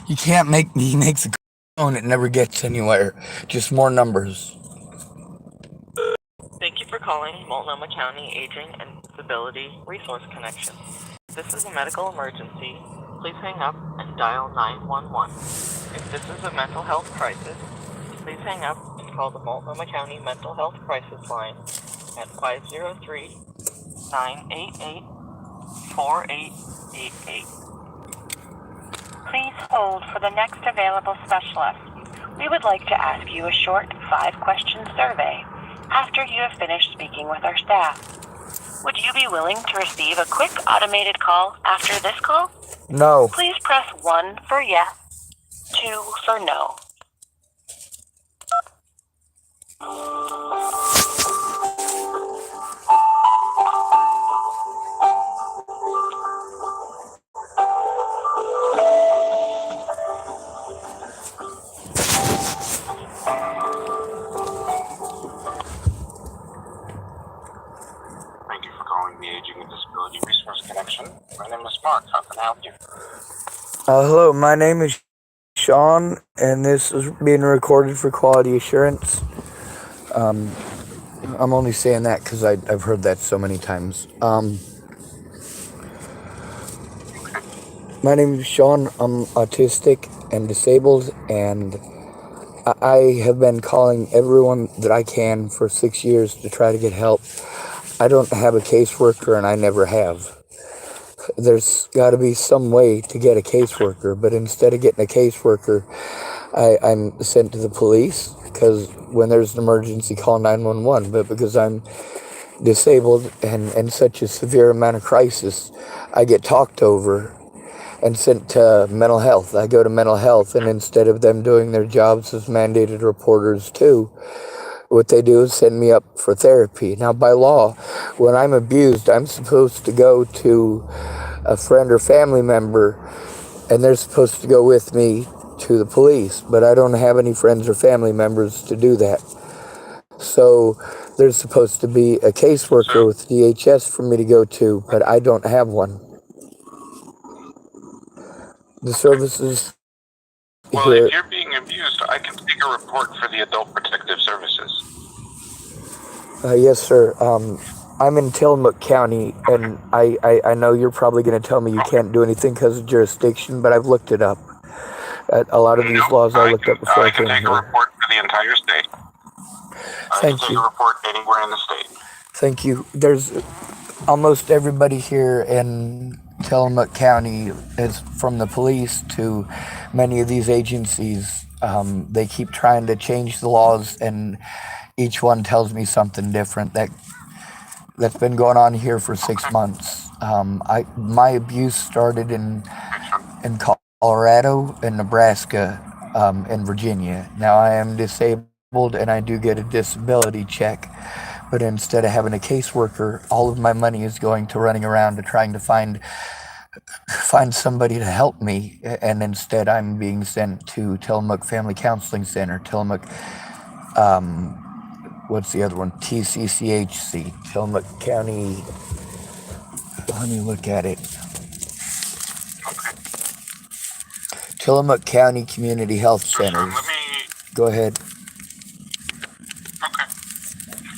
You can't make, he makes a phone, it never gets anywhere. Just more numbers. Thank you for calling Multnomah County Aging and Disability Resource Connection. If this is a medical emergency, please hang up and dial 911. If this is a mental health crisis, please hang up and call the Multnomah County Mental Health Crisis Line at 503-988-4888. Please hold for the next available specialist. We would like to ask you a short 5-question survey after you have finished speaking with our staff. Would you be willing to receive a quick automated call after this call? No. Please press 1 for yes, 2 for no. Thank you for calling the Aging and Disability Resource Connection. My name is Mark. How can I help you? Hello, my name is Sean, and this is being recorded for quality assurance. I'm only saying that because I've heard that so many times. My name is Sean. I'm autistic and disabled, and I have been calling everyone that I can for 6 years to try to get help. I don't have a caseworker, and I never have. There's got to be some way to get a caseworker, but instead of getting a caseworker, I'm sent to the police, because when there's an emergency, call 911. But because I'm disabled and such a severe amount of crisis, I get talked over and sent to mental health. I go to mental health, and instead of them doing their jobs as mandated reporters too, what they do is send me up for therapy. Now, by law, when I'm abused, I'm supposed to go to a friend or family member, and they're supposed to go with me to the police, but I don't have any friends or family members to do that. So there's supposed to be a caseworker with DHS for me to go to, but I don't have one. The services Well, here... if you're being abused, I can take a report for the Adult Protective Services. Yes, sir. I'm in Tillamook County, and I know you're probably going to tell me you can't do anything because of jurisdiction, but I've looked it up. A lot of these laws I looked up before I came take here. a report for the entire state. Thank I can you. take a report anywhere in the state. Thank you. There's almost everybody here in Tillamook County is from the police to many of these agencies. They keep trying to change the laws, and each one tells me something different. That's been going on here for 6 months. My abuse started in Colorado and Nebraska, and Virginia. Now I am disabled and I do get a disability check, but instead of having a caseworker, all of my money is going to running around to trying to find somebody to help me, and instead I'm being sent to Tillamook Family Counseling Center, Tillamook, what's the other one? TCCHC, Tillamook County. Let me look at it. Tillamook County Community Health Centers. Go ahead. Okay.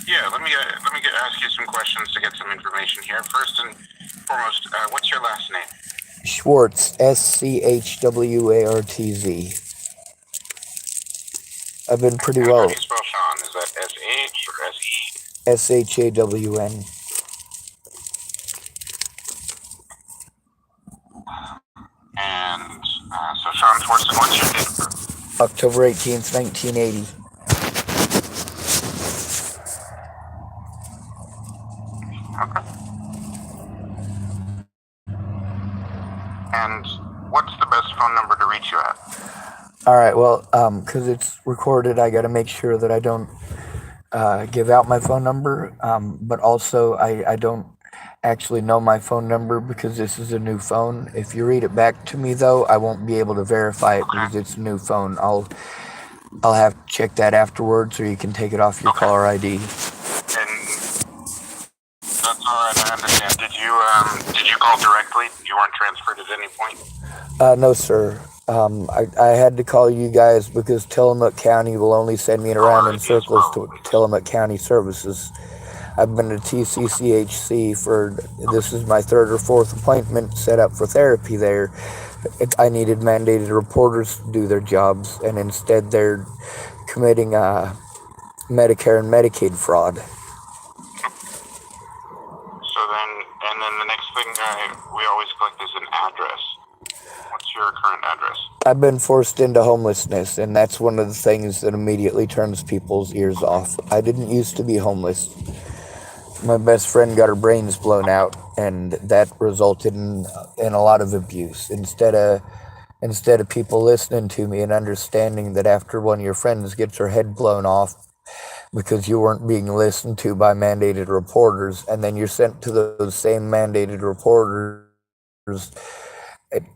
Yeah, let me ask you some questions to get some information here. First and foremost, what's your last name? Schwartz, Schwartz. I've been pretty well. How do you spell Sean? Is that S-H or S-E? SHAWN. And so Sean Schwartz, and what's your date of birth? October 18th, 1980. Okay. And what's the best phone number to reach you at? All right, well, because it's recorded, I got to make sure that I don't give out my phone number, but also I don't actually know my phone number because this is a new phone. If you read it back to me, though, I won't be able to verify it because it's a new phone. I'll have to check that afterwards, or you can take it off your caller ID. And that's all right, I understand. Did you call directly? You weren't transferred at any point? No, sir. I had to call you guys because Tillamook County will only send me around in circles to Tillamook County Services. I've been to TCCHC this is my third or fourth appointment set up for therapy there. I needed mandated reporters to do their jobs, and instead they're committing Medicare and Medicaid fraud. So then the next thing we always collect is an address. What's your current address? I've been forced into homelessness, and that's one of the things that immediately turns people's ears off. I didn't used to be homeless. My best friend got her brains blown out, and that resulted in a lot of abuse. Instead of people listening to me and understanding that after one of your friends gets her head blown off because you weren't being listened to by mandated reporters, and then you're sent to those same mandated reporters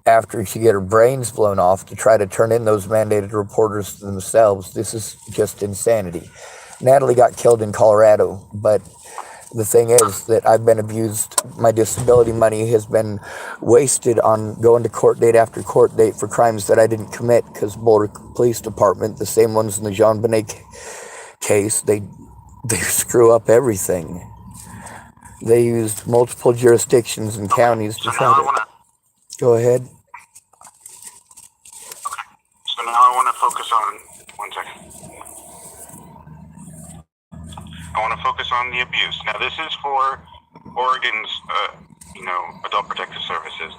after she get her brains blown off to try to turn in those mandated reporters to themselves. This is just insanity. Natalie got killed in Colorado, but the thing is that I've been abused. My disability money has been wasted on going to court date after court date for crimes that I didn't commit, because Boulder Police Department, the same ones in the Jean Bonnet case, they screw up everything. They used multiple jurisdictions and counties to try to... Go ahead. Okay. So now I want to focus on... One second. I want to focus on the abuse. Now, this is for Oregon's, Adult Protective Services.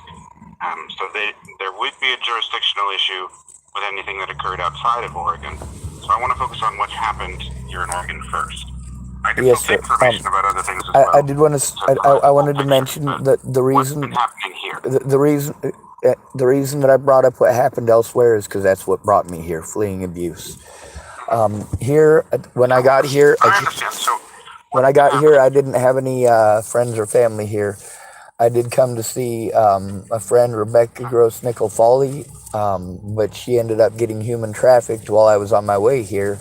So there would be a jurisdictional issue with anything that occurred outside of Oregon. So I want to focus on what's happened here in Oregon first. I can Yes, take sir. information about other things as well. I did want to. I wanted to mention that the reason. What's been happening here? The reason that I brought up what happened elsewhere is because that's what brought me here, fleeing abuse. Here, when I got here, I understand. So when I got here, I didn't have any friends or family here. I did come to see a friend, Rebecca Gross Nickel Foley, but she ended up getting human trafficked while I was on my way here,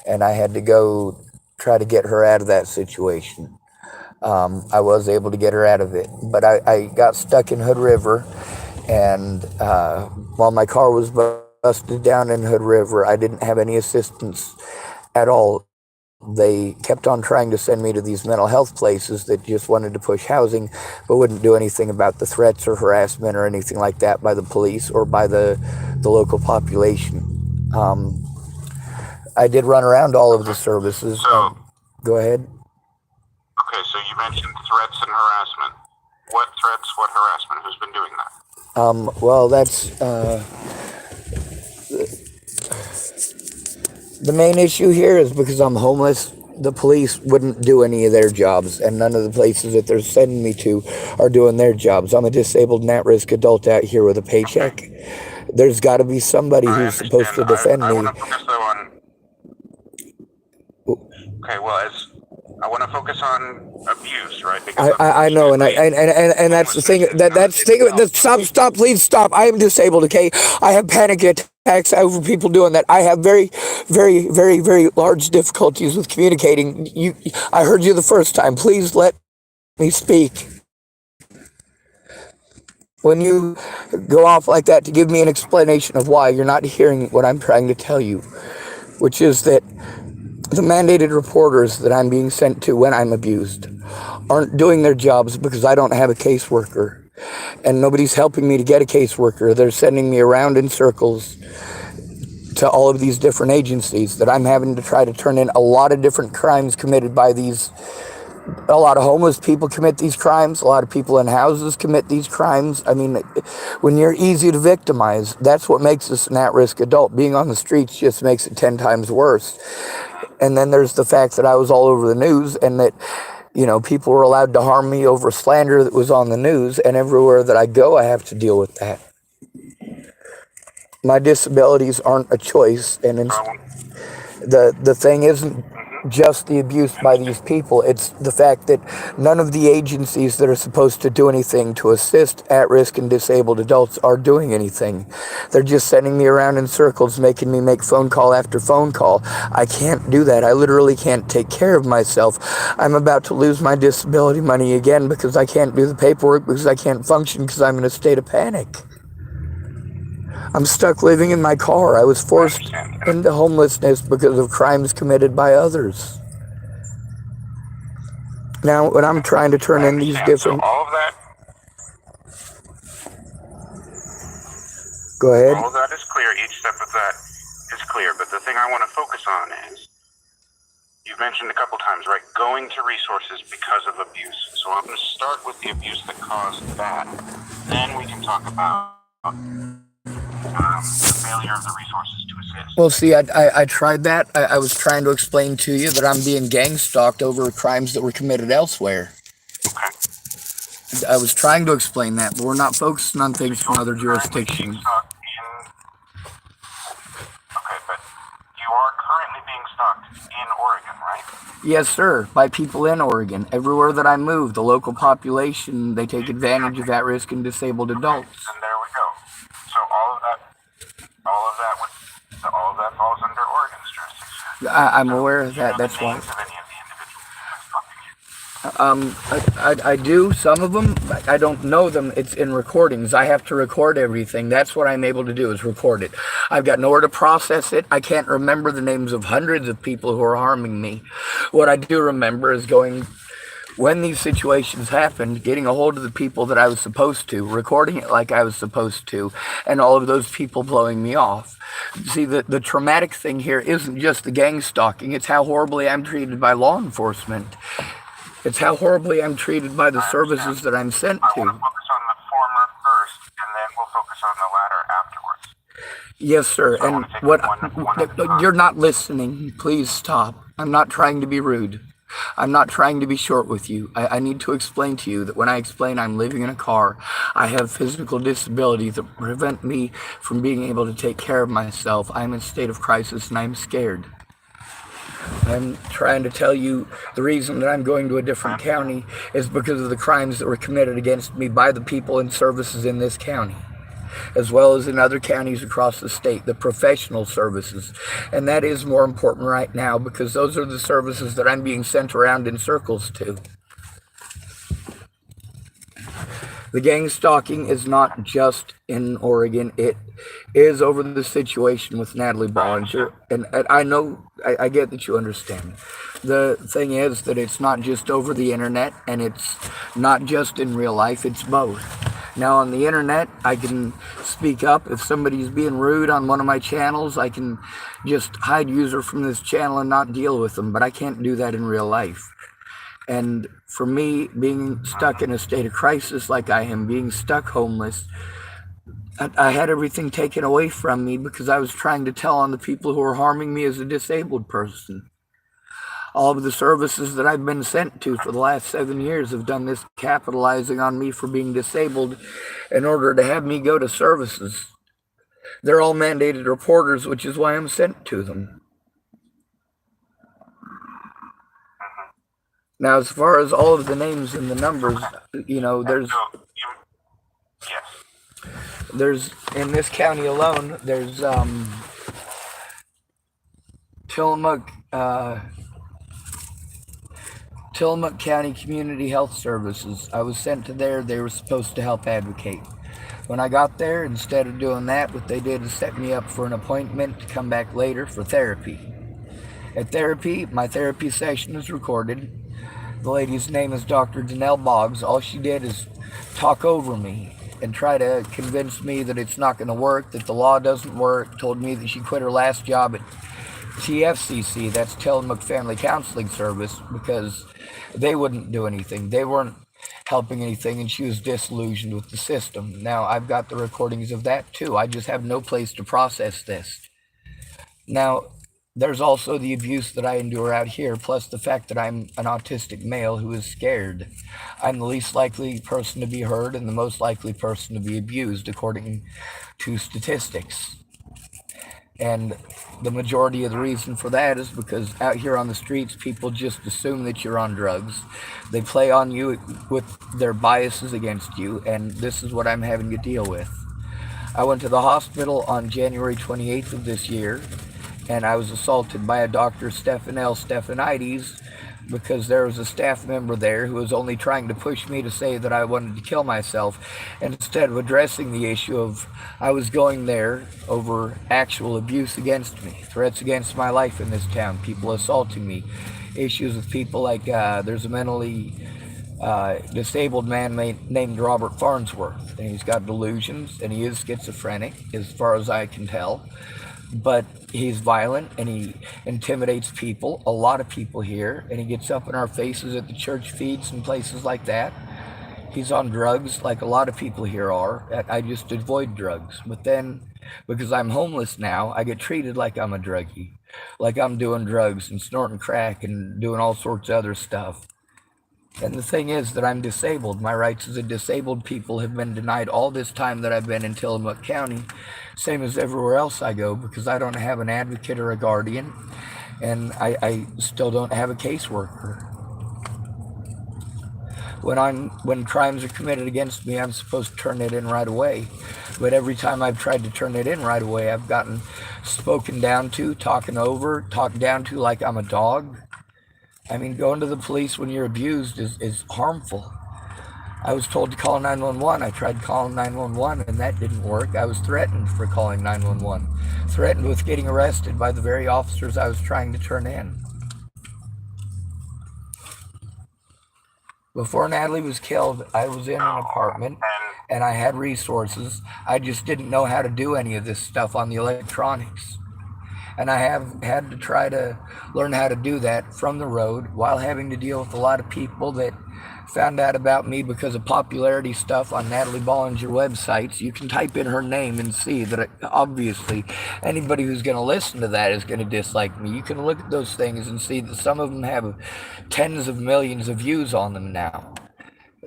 and I had to go try to get her out of that situation. I was able to get her out of it, but I got stuck in Hood River, and while my car was busted down in Hood River, I didn't have any assistance at all. They kept on trying to send me to these mental health places that just wanted to push housing, but wouldn't do anything about the threats or harassment or anything like that by the police or by the local population. I did run around all of the services. So, go ahead. Okay, so you mentioned threats and harassment. What threats, what harassment? Who's been doing that? Well, that's the main issue here is because I'm homeless. The police wouldn't do any of their jobs, and none of the places that they're sending me to are doing their jobs. I'm a disabled and at-risk adult out here with a paycheck. There's got to be somebody who's supposed to defend I me. want to focus though on. Okay, well, I want to focus on abuse, right? Because I know, and that's the thing. That's the thing. Stop, please stop. I am disabled. Okay, I have panic attacks over people doing that. I have very, very, very, very large difficulties with communicating. I heard you the first time. Please let me speak. When you go off like that to give me an explanation of why, you're not hearing what I'm trying to tell you, which is that the mandated reporters that I'm being sent to when I'm abused aren't doing their jobs because I don't have a caseworker, and nobody's helping me to get a caseworker. They're sending me around in circles to all of these different agencies that I'm having to try to turn in a lot of different crimes committed by these. A lot of homeless people commit these crimes. A lot of people in houses commit these crimes. I mean, when you're easy to victimize, that's what makes us an at-risk adult. Being on the streets just makes it 10 times worse. And then there's the fact that I was all over the news, and that, people were allowed to harm me over slander that was on the news, and everywhere that I go, I have to deal with that. My disabilities aren't a choice, and the thing isn't just the abuse by these people. It's the fact that none of the agencies that are supposed to do anything to assist at-risk and disabled adults are doing anything. They're just sending me around in circles, making me make phone call after phone call. I can't do that. I literally can't take care of myself. I'm about to lose my disability money again because I can't do the paperwork, because I can't function, because I'm in a state of panic. I'm stuck living in my car. I was I forced understand. into homelessness because of crimes committed by others. Now, when I'm trying to turn I in these understand. So different... Go ahead. all of that is clear. Each step of that is clear. But the thing I want to focus on is, you've mentioned a couple times, right, going to resources because of abuse. So I'm going to start with the abuse that caused that. Then we can talk about the failure of the resources to assist. Well, see, I tried that. I was trying to explain to you that I'm being gang stalked over crimes that were committed elsewhere. Okay. I was trying to explain that, but we're not focusing on things from other Currently being jurisdictions. stuck okay, but you are currently being stalked in Oregon, right? Yes, sir, by people in Oregon. Everywhere that I move, the local population, they take advantage of at-risk and disabled adults. And there we go. So all of that falls under Oregon's jurisdiction. I'm aware of that. Do you know That's the why. names of any of the individuals that's stalking you? I do some of them. I don't know them. It's in recordings. I have to record everything. That's what I'm able to do, is record it. I've got nowhere to process it. I can't remember the names of hundreds of people who are harming me. What I do remember is going, when these situations happened, getting a hold of the people that I was supposed to, recording it like I was supposed to, and all of those people blowing me off. See, the traumatic thing here isn't just the gang stalking. It's how horribly I'm treated by law enforcement. It's how horribly I'm treated by the services that I'm sent I to. want to focus on the former first, and then we'll focus on the latter afterwards. Yes, sir. So I And want to take what one at a time. you're not listening. Please stop. I'm not trying to be rude. I'm not trying to be short with you. I need to explain to you that when I explain I'm living in a car, I have physical disabilities that prevent me from being able to take care of myself. I'm in a state of crisis and I'm scared. I'm trying to tell you the reason that I'm going to a different county is because of the crimes that were committed against me by the people and services in this county, as well as in other counties across the state, the professional services. And that is more important right now because those are the services that I'm being sent around in circles to. The gang stalking is not just in Oregon. It is over the situation with Natalie Bollinger. And I know, I get that you understand. The thing is that it's not just over the internet and it's not just in real life, it's both. Now on the internet, I can speak up. If somebody's being rude on one of my channels, I can just hide user from this channel and not deal with them, but I can't do that in real life. And for me, being stuck in a state of crisis like I am, being stuck homeless, I had everything taken away from me because I was trying to tell on the people who were harming me as a disabled person. All of the services that I've been sent to for the last 7 years have done this, capitalizing on me for being disabled in order to have me go to services. They're all mandated reporters, which is why I'm sent to them. Now, as far as all of the names and the numbers, you know, there's in this county alone, there's Tillamook County Community Health Services. I was sent to there. They were supposed to help advocate. When I got there, instead of doing that, what they did is set me up for an appointment to come back later for therapy. At therapy, my therapy session is recorded. The lady's name is Dr. Danelle Boggs. All she did is talk over me and try to convince me that it's not going to work, that the law doesn't work, told me that she quit her last job at TFCC, that's Tillamook Family Counseling Service, because they wouldn't do anything. They weren't helping anything, and she was disillusioned with the system. Now, I've got the recordings of that too. I just have no place to process this. Now, there's also the abuse that I endure out here, plus the fact that I'm an autistic male who is scared. I'm the least likely person to be heard and the most likely person to be abused, according to statistics. And the majority of the reason for that is because out here on the streets, people just assume that you're on drugs. They play on you with their biases against you, and this is what I'm having to deal with. I went to the hospital on January 28th of this year, and I was assaulted by a Dr. Stephanel Stephanides, because there was a staff member there who was only trying to push me to say that I wanted to kill myself, instead of addressing the issue of I was going there over actual abuse against me, threats against my life in this town, people assaulting me, issues with people like there's a mentally disabled man named Robert Farnsworth, and he's got delusions, and he is schizophrenic, as far as I can tell. But he's violent, and he intimidates people, a lot of people here, and he gets up in our faces at the church feeds and places like that. He's on drugs, like a lot of people here are. I just avoid drugs. But then, because I'm homeless now, I get treated like I'm a druggie, like I'm doing drugs and snorting crack and doing all sorts of other stuff. And the thing is that I'm disabled. My rights as a disabled people have been denied all this time that I've been in Tillamook County, same as everywhere else I go, because I don't have an advocate or a guardian, and I still don't have a caseworker. When crimes are committed against me, I'm supposed to turn it in right away. But every time I've tried to turn it in right away, I've gotten spoken down to, talked down to like I'm a dog. I mean, going to the police when you're abused is harmful. I was told to call 911. I tried calling 911 and that didn't work. I was threatened for calling 911. Threatened with getting arrested by the very officers I was trying to turn in. Before Natalie was killed, I was in an apartment and I had resources. I just didn't know how to do any of this stuff on the electronics. And I have had to try to learn how to do that from the road while having to deal with a lot of people that found out about me because of popularity stuff on Natalie Bollinger websites. You can type in her name and see that obviously anybody who's going to listen to that is going to dislike me. You can look at those things and see that some of them have tens of millions of views on them now.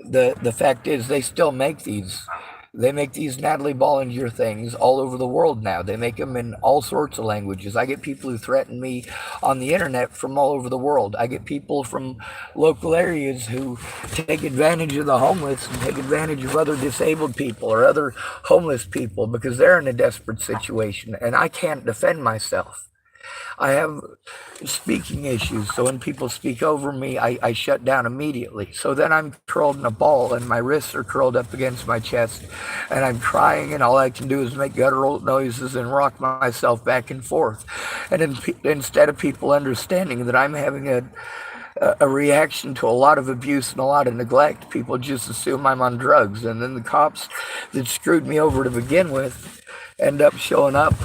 The fact is they still make these. They make these Natalie Bollinger things all over the world now. They make them in all sorts of languages. I get people who threaten me on the internet from all over the world. I get people from local areas who take advantage of the homeless and take advantage of other disabled people or other homeless people because they're in a desperate situation and I can't defend myself. I have speaking issues, so when people speak over me, I shut down immediately. So then I'm curled in a ball and my wrists are curled up against my chest and I'm crying and all I can do is make guttural noises and rock myself back and forth. And instead of people understanding that I'm having a reaction to a lot of abuse and a lot of neglect, people just assume I'm on drugs. And then the cops that screwed me over to begin with end up showing up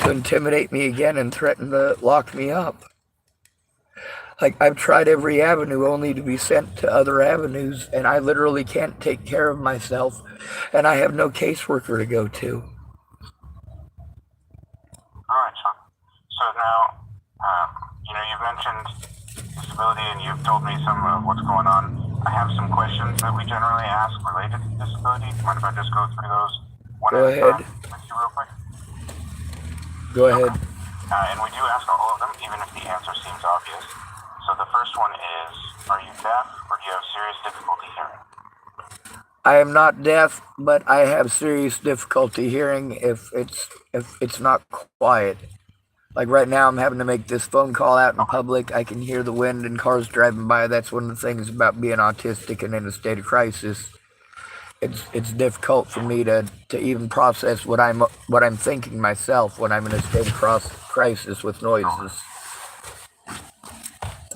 to intimidate me again and threaten to lock me up. Like, I've tried every avenue only to be sent to other avenues, and I literally can't take care of myself, and I have no caseworker to go to. All right, Sean. So now, you've mentioned disability and you've told me some of what's going on. I have some questions that we generally ask related to disability. Do you mind if I just go through those one Go at a ahead. time with you real quick? Go ahead. And we do ask all of them, even if the answer seems obvious. So the first one is, are you deaf or do you have serious difficulty hearing? I am not deaf, but I have serious difficulty hearing if it's not quiet. Like right now, I'm having to make this phone call out in public. I can hear the wind and cars driving by. That's one of the things about being autistic and in a state of crisis. It's difficult for me to even process what I'm thinking myself when I'm in a state of crisis with noises.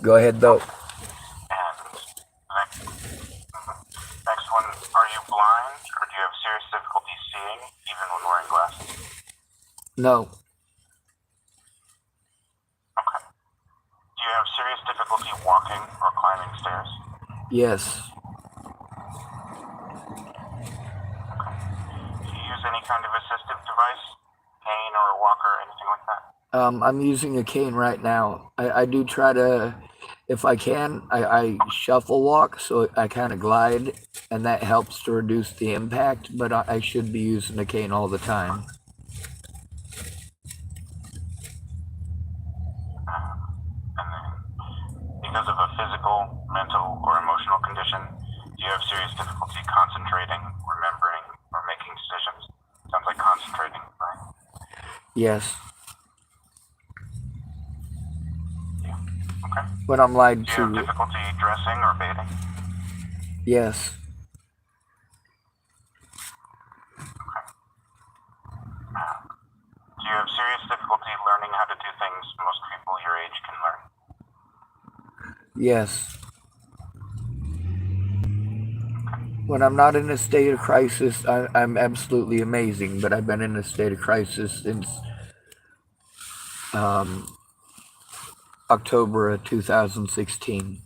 Go ahead, though. And next one, are you blind or do you have serious difficulty seeing even when wearing glasses? No. Okay. Do you have serious difficulty walking or climbing stairs? Yes. Any kind of assistive device, cane or a walker, anything like that? I'm using a cane right now. I do try to, if I can, I shuffle walk, so I kind of glide, and that helps to reduce the impact, but I should be using a cane all the time. And then, because of a physical, mental, or emotional condition, do you have serious difficulty concentrating, remembering, or making decisions? Sounds like concentrating, right? Yes. Yeah. Okay. when I'm lied Do you have to. difficulty dressing or bathing? Yes. Do you have serious difficulty learning how to do things most people your age can learn? Yes. When I'm not in a state of crisis, I'm absolutely amazing, but I've been in a state of crisis since October of 2016. Okay.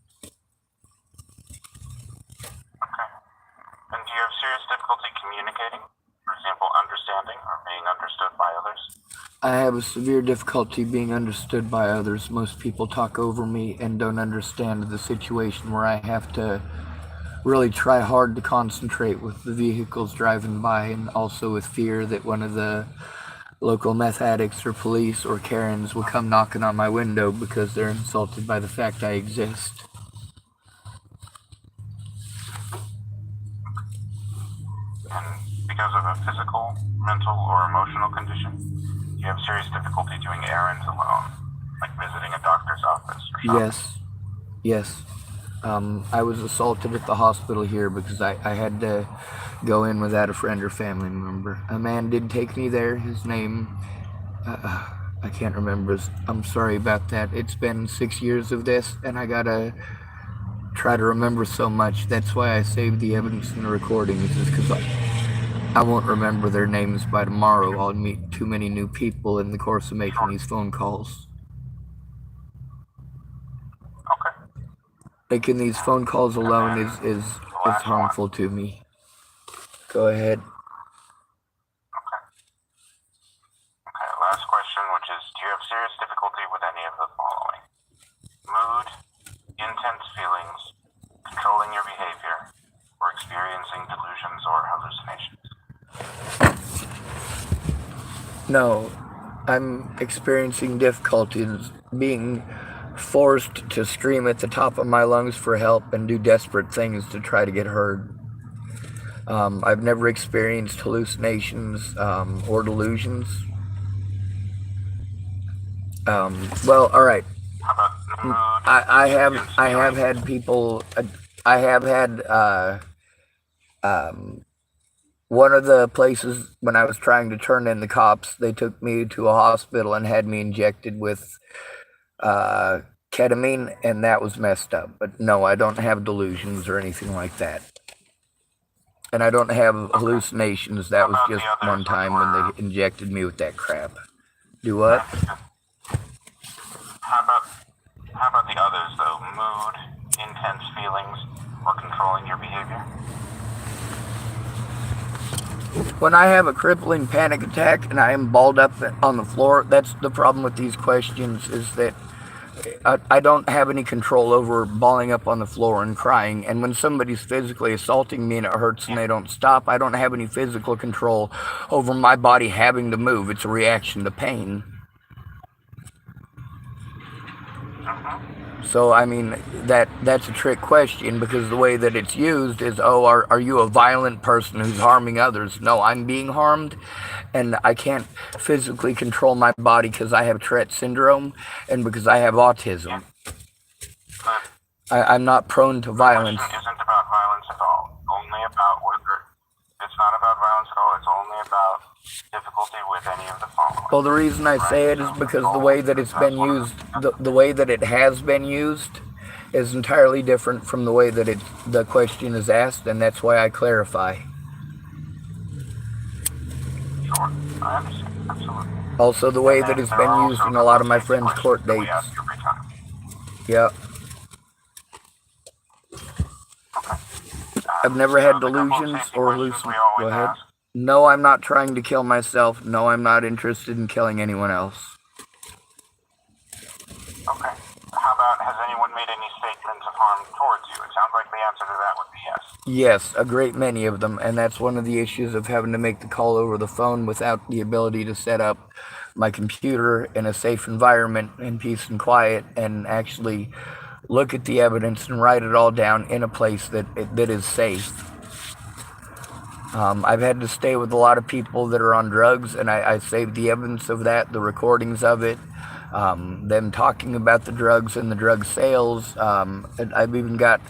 And do you have serious difficulty communicating? For example, understanding or being understood by others? I have a severe difficulty being understood by others. Most people talk over me and don't understand the situation where I have to really try hard to concentrate with the vehicles driving by, and also with fear that one of the local meth addicts or police or Karens will come knocking on my window because they're insulted by the fact I exist. And because of a physical, mental, or emotional condition, you have serious difficulty doing errands alone, like visiting a doctor's office or shopping? Yes. I was assaulted at the hospital here because I had to go in without a friend or family member. A man did take me there. His name, I can't remember. I'm sorry about that. It's been 6 years of this, and I gotta try to remember so much. That's why I saved the evidence in the recordings, is because I won't remember their names by tomorrow. I'll meet too many new people in the course of making these phone calls. Okay. Making these phone calls alone is harmful to me. Go ahead. Okay, last question, which is, do you have serious difficulty with any of the following? Mood, intense feelings, controlling your behavior, or experiencing delusions or hallucinations? No, I'm experiencing difficulties being forced to scream at the top of my lungs for help and do desperate things to try to get heard. I've never experienced hallucinations or delusions. Well, all right. How about the mood? I have had people. I have had one of the places when I was trying to turn in the cops, they took me to a hospital and had me injected with ketamine, and that was messed up. But no, I don't have delusions or anything like that. And I don't have hallucinations. That was just one time when they injected me with that crap. Do what? How about the others, though? Mood, intense feelings, or controlling your behavior? When I have a crippling panic attack and I am balled up on the floor, that's the problem with these questions, is that I don't have any control over balling up on the floor and crying. And when somebody's physically assaulting me and it hurts and they don't stop, I don't have any physical control over my body having to move. It's a reaction to pain. So, I mean, that's a trick question, because the way that it's used is, oh, are you a violent person who's harming others? No, I'm being harmed, and I can't physically control my body because I have Tourette syndrome and because I have autism. I'm not prone to violence. The question isn't about violence at all. Only about whether it's not about violence at all. It's only about difficulty with any of the following. Well, the reason I say it is because the way that it's been used, the way that it has been used, is entirely different from the way that the question is asked, and that's why I clarify. Sure, I understand. Absolutely. Also, the way that it's been used in a lot of my friends' court dates. Yeah. I've never had delusions or hallucinations. Go ahead. No, I'm not trying to kill myself. No, I'm not interested in killing anyone else. Okay. How about, has anyone made any statements of harm towards you? It sounds like the answer to that would be yes. Yes, a great many of them, and that's one of the issues of having to make the call over the phone without the ability to set up my computer in a safe environment in peace and quiet and actually look at the evidence and write it all down in a place that is safe. I've had to stay with a lot of people that are on drugs, and I saved the evidence of that, the recordings of it. them talking about the drugs and the drug sales. And I've even got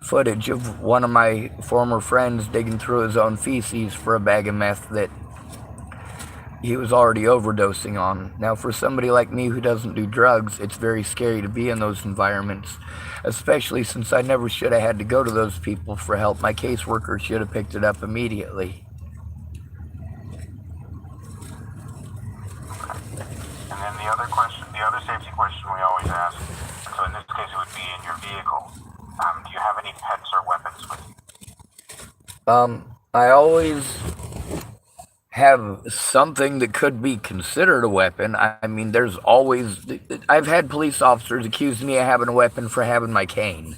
footage of one of my former friends digging through his own feces for a bag of meth that he was already overdosing on. Now, for somebody like me who doesn't do drugs, it's very scary to be in those environments, especially since I never should have had to go to those people for help. My caseworker should have picked it up immediately. And then the other question, the other safety question we always ask, so in this case it would be in your vehicle. Do you have any pets or weapons with you? I always have something that could be considered a weapon. I mean, there's always, I've had police officers accuse me of having a weapon for having my cane.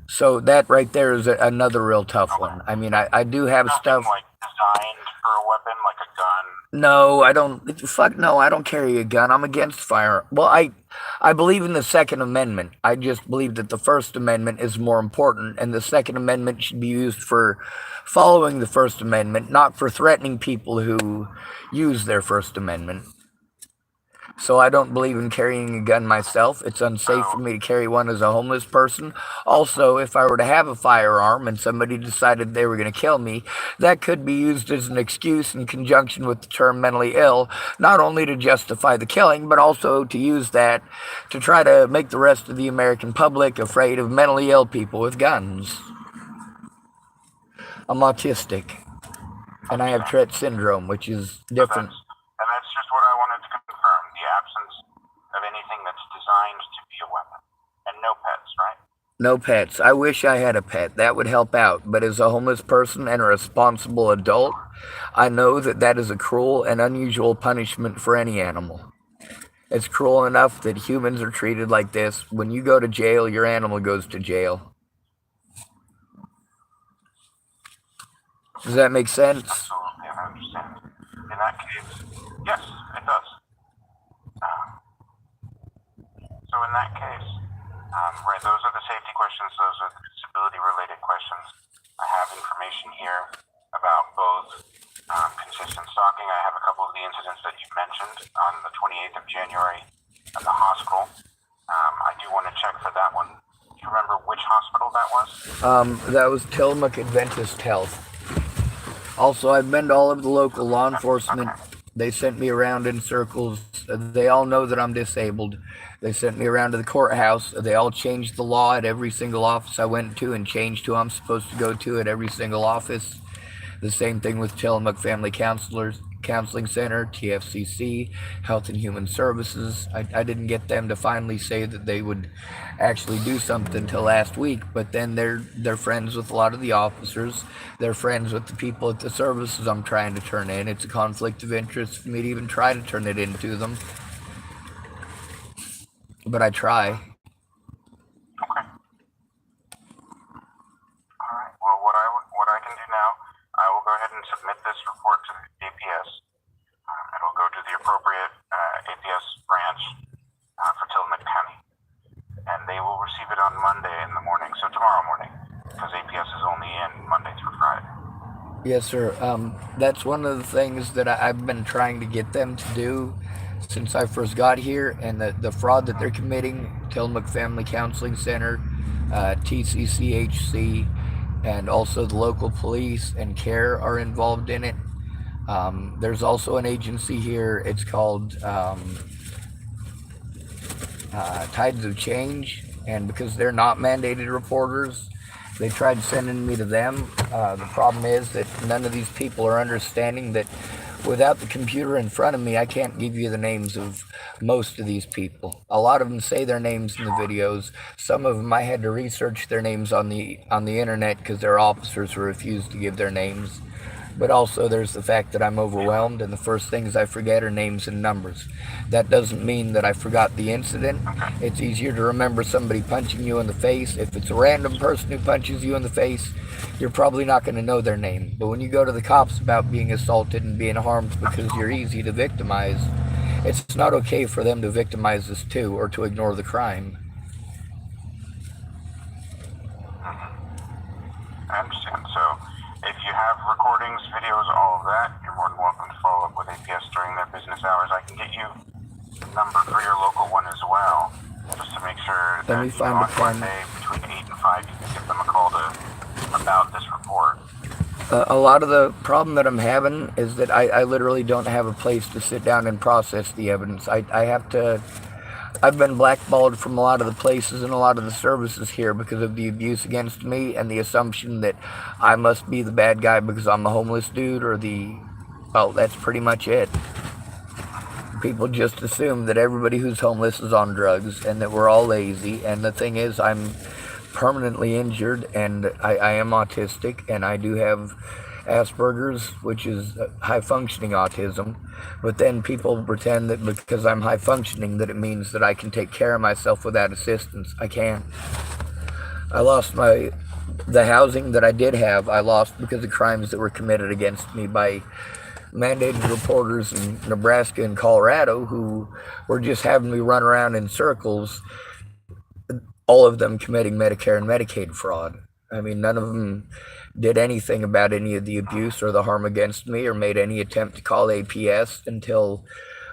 So that right there is another real tough one. I mean, I do have Nothing stuff. like designed for a weapon, like a gun. No, I don't. Fuck no, I don't carry a gun. I'm against fire. Well, I believe in the Second Amendment. I just believe that the First Amendment is more important, and the Second Amendment should be used for following the First Amendment, not for threatening people who use their First Amendment. So I don't believe in carrying a gun myself. It's unsafe for me to carry one as a homeless person. Also, if I were to have a firearm and somebody decided they were going to kill me, that could be used as an excuse in conjunction with the term mentally ill, not only to justify the killing, but also to use that to try to make the rest of the American public afraid of mentally ill people with guns. I'm autistic, and I have Tourette syndrome, which is different. And that's just what I wanted to confirm, the absence of anything that's designed to be a weapon. And no pets, right? No pets. I wish I had a pet. That would help out. But as a homeless person and a responsible adult, I know that that is a cruel and unusual punishment for any animal. It's cruel enough that humans are treated like this. When you go to jail, your animal goes to jail. Does that make sense? Absolutely, I understand. In that case, yes, it does. So in that case, right, those are the safety questions, those are the disability-related questions. I have information here about both consistent stalking. I have a couple of the incidents that you mentioned on the 28th of January at the hospital. I do want to check for that one. Do you remember which hospital that was? That was Tillamook Adventist Health. Also, I've been to all of the local law enforcement. They sent me around in circles. They all know that I'm disabled. They sent me around to the courthouse. They all changed the law at every single office I went to and changed who I'm supposed to go to at every single office. The same thing with Tillamook Family Counseling Center, TFCC, Health and Human Services. I didn't get them to finally say that they would actually do something until last week, but then they're friends with a lot of the officers. They're friends with the people at the services I'm trying to turn in. It's a conflict of interest for me to even try to turn it into them. But I try. Okay. All right. Well, what I can do now, I will go ahead and submit this report to the APS. It'll go to the appropriate APS branch for Tillamook County, and they will receive it on Monday in the morning, so tomorrow morning, because APS is only in Monday through Friday. Yes, sir. That's one of the things that I've been trying to get them to do since I first got here, and the fraud that they're committing. Tillamook Family Counseling Center, TCCHC, and also the local police and CARE are involved in it. There's also an agency here. It's called Tides of Change, and because they're not mandated reporters, they tried sending me to them. The problem is that none of these people are understanding that without the computer in front of me, I can't give you the names of most of these people. A lot of them say their names in the videos. Some of them I had to research their names on the internet because their officers refused to give their names. But also there's the fact that I'm overwhelmed, and the first things I forget are names and numbers. That doesn't mean that I forgot the incident. It's easier to remember somebody punching you in the face. If it's a random person who punches you in the face, you're probably not going to know their name. But when you go to the cops about being assaulted and being harmed because you're easy to victimize, it's not okay for them to victimize us too, or to ignore the crime. I understand. So if you have recordings, videos, all of that, you're more than welcome to follow up with APS during their business hours. I can get you number for your local one as well, just to make sure Let me that find a on pen. Monday between 8 and 5 you can give them a call about this report. A lot of the problem that I'm having is that I literally don't have a place to sit down and process the evidence. I've been blackballed from a lot of the places and a lot of the services here because of the abuse against me and the assumption that I must be the bad guy because I'm a homeless dude well, that's pretty much it. People just assume that everybody who's homeless is on drugs and that we're all lazy. And the thing is, I'm permanently injured and I am autistic and I do have Asperger's, which is high functioning autism. But then people pretend that because I'm high functioning that it means that I can take care of myself without assistance. I can't. I lost the housing that I did have, I lost because of crimes that were committed against me by mandated reporters in Nebraska and Colorado who were just having me run around in circles, all of them committing Medicare and Medicaid fraud. I mean, none of them did anything about any of the abuse or the harm against me or made any attempt to call APS until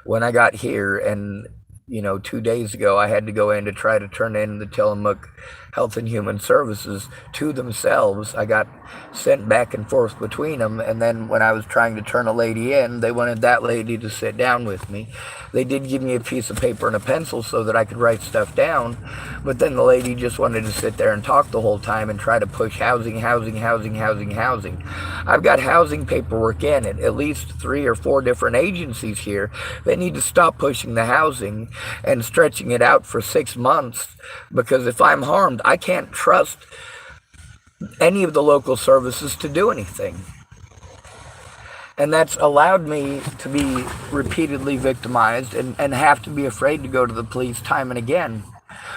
when I got here. And 2 days ago, I had to go in to try to turn in the Tillamook Health and Human Services to themselves. I got sent back and forth between them. And then when I was trying to turn a lady in, they wanted that lady to sit down with me. They did give me a piece of paper and a pencil so that I could write stuff down. But then the lady just wanted to sit there and talk the whole time and try to push housing. I've got housing paperwork in at least 3 or 4 different agencies here. They need to stop pushing the housing and stretching it out for 6 months, because if I'm harmed, I can't trust any of the local services to do anything. And that's allowed me to be repeatedly victimized and have to be afraid to go to the police time and again.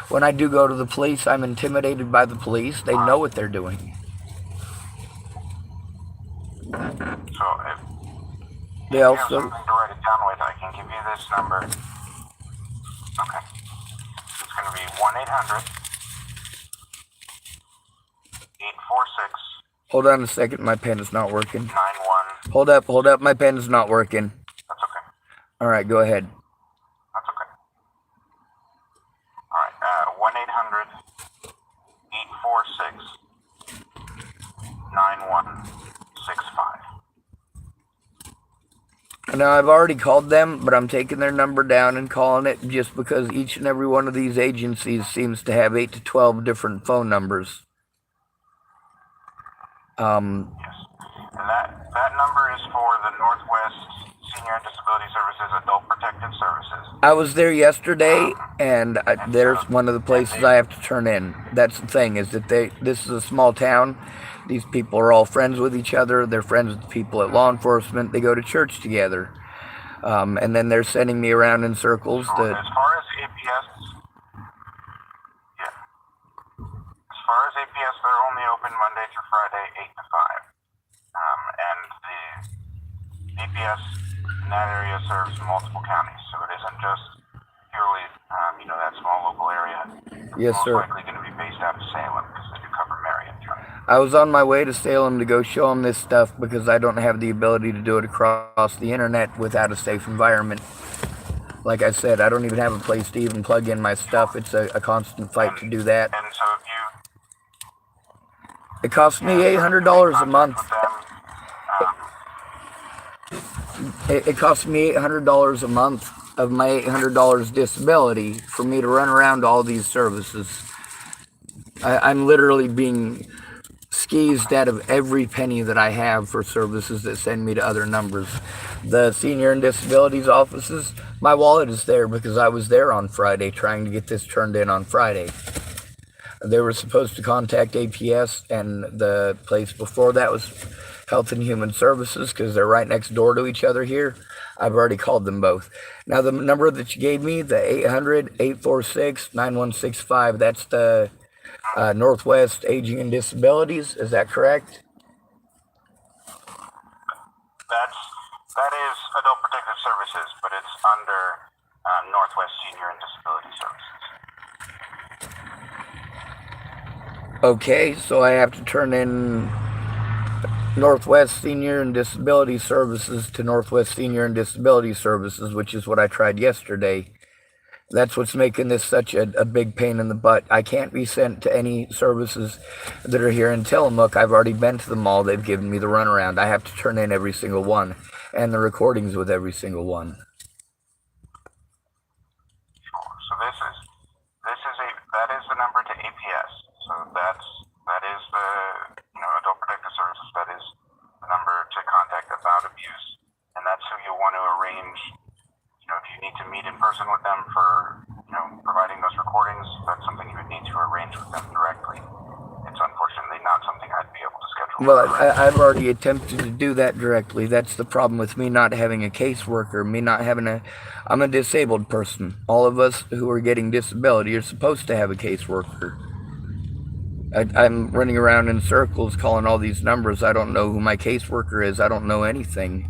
When I do go to the police, I'm intimidated by the police. They know what they're doing. So if They you have also... something to write it down with, I can give you this number. Okay. It's going to be 1-800-846... Hold on a second, my pen is not working. 91... Hold up, my pen is not working. That's okay. All right, go ahead. That's okay. All right. 1-800-846-9165. Now, I've already called them, but I'm taking their number down and calling it just because each and every one of these agencies seems to have 8 to 12 different phone numbers. Yes. And that number is for the Northwest Senior and Disability Services Adult Protective Services. I was there yesterday, and there's one of the places I have to turn in. That's the thing, is that this is a small town. These people are all friends with each other. They're friends with the people at law enforcement. They go to church together. And then they're sending me around in circles. So as far as APS, they're only open Monday through Friday, 8 to 5. And the APS in that area serves multiple counties, so it isn't just purely, that small local area. Yes, It's sir. most likely going to be based out of Salem because they do cover Marion County. I was on my way to Salem to go show them this stuff because I don't have the ability to do it across the internet without a safe environment. Like I said, I don't even have a place to even plug in my stuff. It's a constant fight to do that. And so if you It costs me $800 a month. with them, It costs me $800 a month of my $800 disability for me to run around to all these services. I'm literally being squeezed out of every penny that I have for services that send me to other numbers. The senior and disabilities offices, my wallet is there because I was there on Friday trying to get this turned in on Friday. They were supposed to contact APS, and the place before that was Health and Human Services because they're right next door to each other here. I've already called them both. Now, the number that you gave me, the 800-846-9165, that's the Northwest Aging and Disabilities. Is that correct? that is Adult Protective Services, but it's under Northwest Senior and Disability Services. Okay, so I have to turn in Northwest Senior and Disability Services to Northwest Senior and Disability Services, which is what I tried yesterday. That's what's making this such a big pain in the butt. I can't be sent to any services that are here in Tillamook. I've already been to them all. They've given me the runaround. I have to turn in every single one and the recordings with every single one. Sure. So that is the number to APS. So that is the Adult Protective Services. That is the number to contact about abuse, and that's who you'll want to arrange. If you need to meet in person with them for providing those recordings, that's something you would need to arrange with them directly. It's unfortunately not something I'd be able to schedule. Well, I've already attempted to do that directly. That's the problem with me not having a caseworker, me not having I'm a disabled person. All of us who are getting disability are supposed to have a caseworker. I'm running around in circles calling all these numbers. I don't know who my caseworker is. I don't know anything.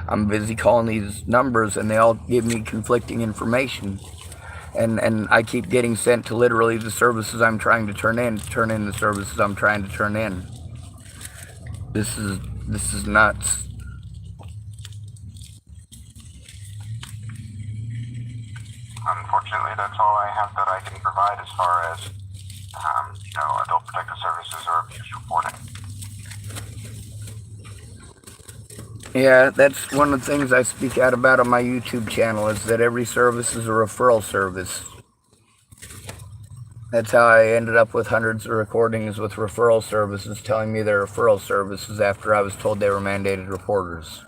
I'm busy calling these numbers and they all give me conflicting information. And I keep getting sent to literally the services I'm trying to turn in the services I'm trying to turn in. This is nuts. Unfortunately, that's all I have that I can provide as far as Adult Protective Services or abuse reporting. Yeah, that's one of the things I speak out about on my YouTube channel, is that every service is a referral service. That's how I ended up with hundreds of recordings with referral services telling me they're referral services after I was told they were mandated reporters.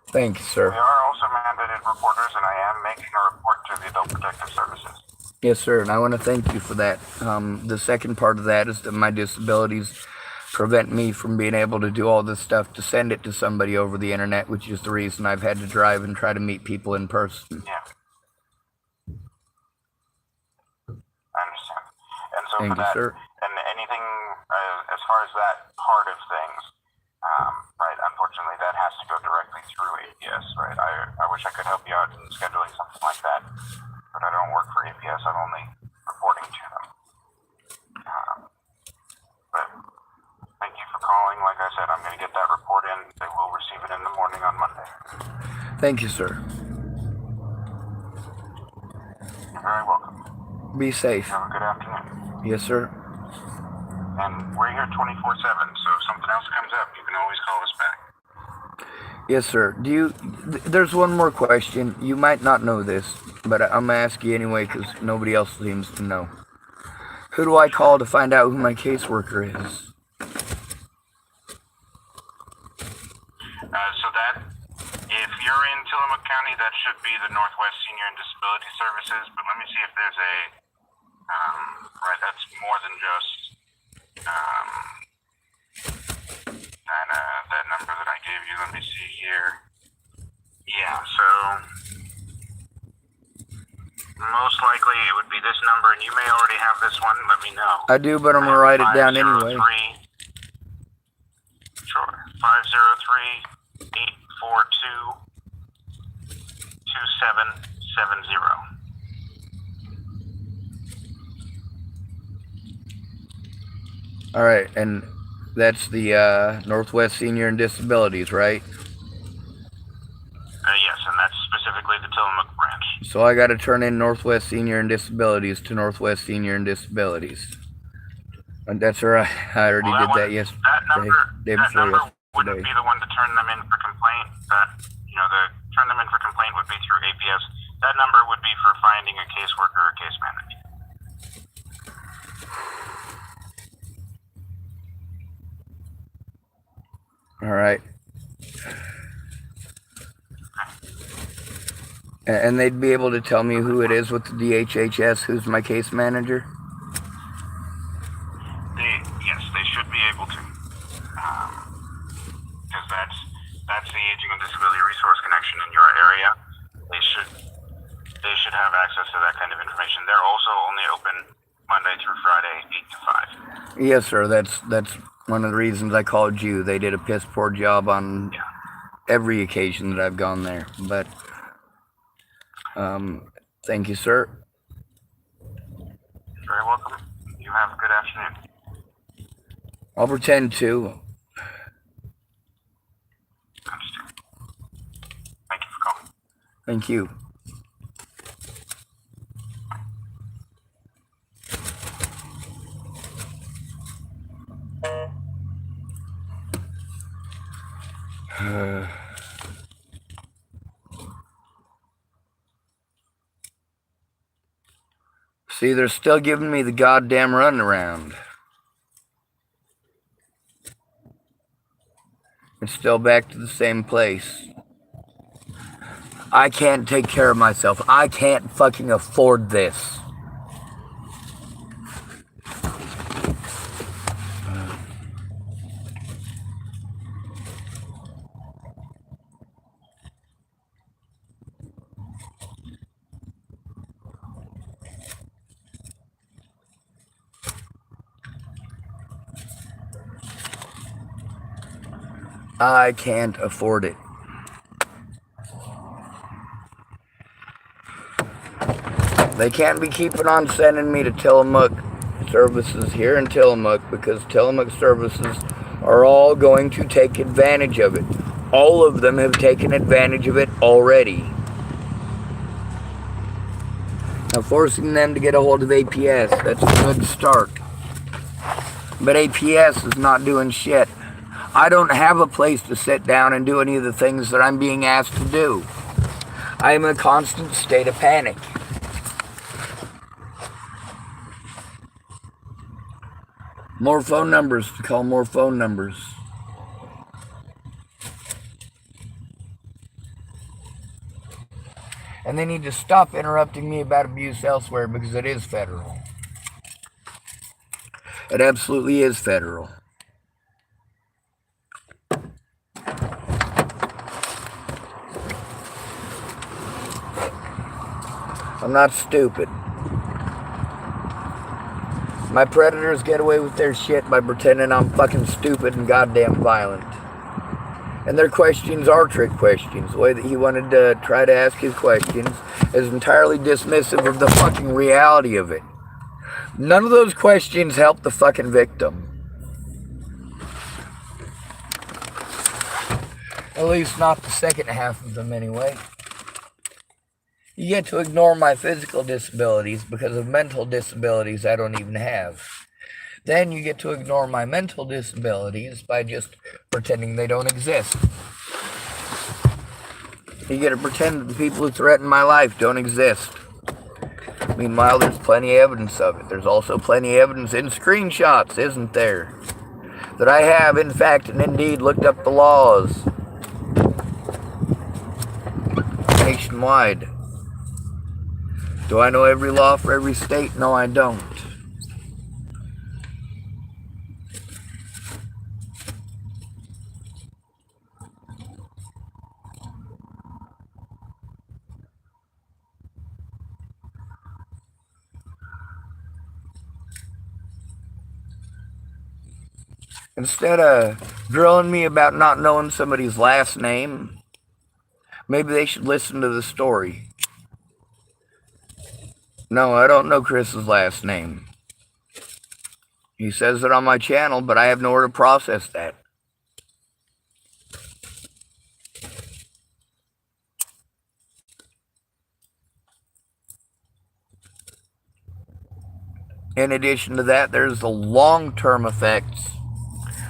Thank you, sir. We are also mandated reporters, and I am making a report to the Adult Protective Services. Yes, sir, and I want to thank you for that. The second part of that is that my disabilities prevent me from being able to do all this stuff to send it to somebody over the internet, which is the reason I've had to drive and try to meet people in person. Yeah. I understand. And so Thank for you, that, sir. and anything as far as that part of things, right, unfortunately that has to go directly through APS, right? I wish I could help you out in scheduling something like that, but I don't work for APS. I'm only reporting to them. But thank you for calling. Like I said, I'm going to get that report in. They will receive it in the morning on Monday. Thank you, sir. You're very welcome. Be safe. Have a good afternoon. Yes, sir. And we're here 24/7, so if something else comes up, you can always call us back. Yes, sir. There's one more question. You might not know this, but I'm going to ask you anyway because nobody else seems to know. Who do I call to find out who my caseworker is? So that, if you're in Tillamook County, that should be the Northwest Senior and Disability Services, but let me see if there's right, that's more than just, that number that I gave you. Let me see here. Yeah, so, most likely it would be this number, and you may already have this one, let me know. I do, but I'm going to write it down anyway. Sure. 503-842-2770. All right, and that's the Northwest Senior and Disabilities, right? Yes, and that's specifically the Tillamook branch. So I got to turn in Northwest Senior and Disabilities to Northwest Senior and Disabilities. And that's right. I already did that yesterday. That number wouldn't be the one to turn them in for complaint. The turn them in for complaint would be through APS. That number would be for finding a caseworker or case manager. All right. And they'd be able to tell me who it is with the DHHS, who's my case manager? Yes, they should be able to. Because that's the Aging and Disability Resource Connection in your area. They should have access to that kind of information. They're also only open Monday through Friday, 8 to 5. Yes, sir. That's one of the reasons I called you. They did a piss poor job on every occasion that I've gone there. But thank you, sir. You're very welcome. You have a good afternoon. I'll pretend to. Understood. Thank you for calling. Thank you. See, they're still giving me the goddamn runaround. It's still back to the same place. I can't take care of myself. I can't fucking afford this. I can't afford it. They can't be keeping on sending me to Tillamook services here in Tillamook, because Tillamook services are all going to take advantage of it. All of them have taken advantage of it already. Now, forcing them to get a hold of APS, that's a good start. But APS is not doing shit. I don't have a place to sit down and do any of the things that I'm being asked to do. I am in a constant state of panic. More phone numbers to call more phone numbers. And they need to stop interrupting me about abuse elsewhere, because it is federal. It absolutely is federal. I'm not stupid. My predators get away with their shit by pretending I'm fucking stupid and goddamn violent. And their questions are trick questions. The way that he wanted to try to ask his questions is entirely dismissive of the fucking reality of it. None of those questions help the fucking victim. At least not the second half of them anyway. You get to ignore my physical disabilities because of mental disabilities I don't even have. Then you get to ignore my mental disabilities by just pretending they don't exist. You get to pretend that the people who threaten my life don't exist. Meanwhile, there's plenty of evidence of it. There's also plenty of evidence in screenshots, isn't there? That I have, in fact, and indeed looked up the laws. Nationwide. Do I know every law for every state? No, I don't. Instead of drilling me about not knowing somebody's last name, maybe they should listen to the story. No, I don't know Chris's last name. He says it on my channel, but I have nowhere to process that. In addition to that, there's the long-term effects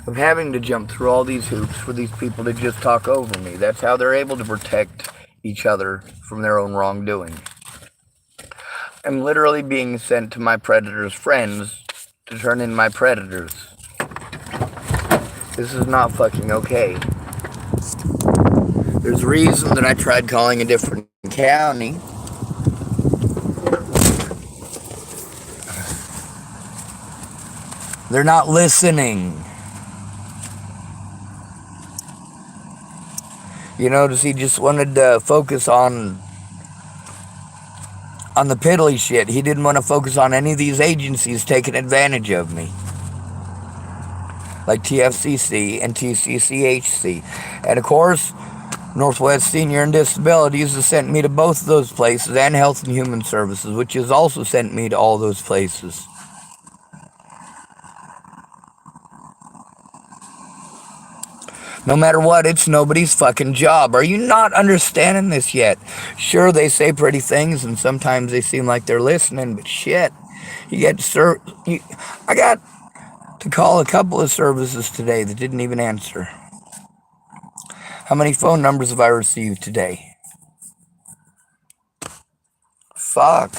of having to jump through all these hoops for these people to just talk over me. That's how they're able to protect each other from their own wrongdoing. I'm literally being sent to my predators' friends to turn in my predators. This is not fucking okay. There's a reason that I tried calling a different county. They're not listening. You notice he just wanted to focus on the piddly shit. He didn't want to focus on any of these agencies taking advantage of me. Like TFCC and TCCHC. And of course, Northwest Senior and Disabilities has sent me to both of those places, and Health and Human Services, which has also sent me to all those places. No matter what, it's nobody's fucking job. Are you not understanding this yet? Sure, they say pretty things, and sometimes they seem like they're listening, but shit. I got to call a couple of services today that didn't even answer. How many phone numbers have I received today? Fuck.